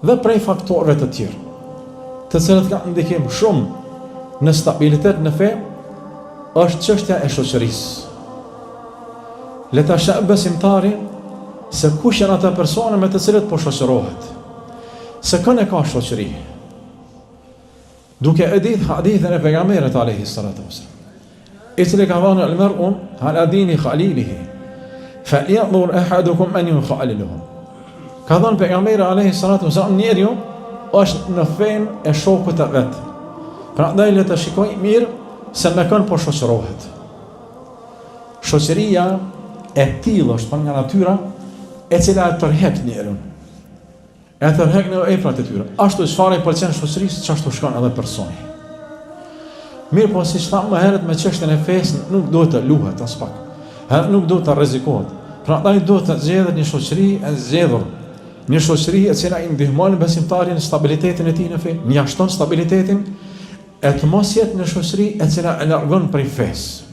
dhe prej faktorëve të tjerë, të cilët kanë ndikim shumë në stabilitet në fe, është çështja e shoqërisë. Le ta sheh besimtari se kush janë ata persona me të cilët po shoqërohet, se kënë e ka shoqëri. Duke e ditë hadithën e pejgamberit alayhi salatu wasallam, i cili ka thënë al-mar'u ala dini khalilihi falyanzur ahadukum an yukhaliluhu. Ka thënë pejgamberi alayhi salatu wasallam, njeriu është në fen e shokut të vet. Prandaj le të shikoj mirë se me kënë po shoqërohet. Shoqëria e tillë është nga natyra e cila e tërheq njeriun. E tërheq në eprat e tyre. Ashtu çfarë i pëlqen shoqërisë, çashtu shkon edhe personi. Mirë, po si thamë më herët me çështjen e fesë, nuk duhet të luhet as pak. Nuk duhet të rrezikohet. Prandaj duhet të zgjedhet një shoqëri e zgjedhur, një shoqëri e cila i ndihmon besimtarin në stabilitetin e tij në fe, mjafton stabilitetin, e të mos jetë në shoqëri e cila e largon prej fesë.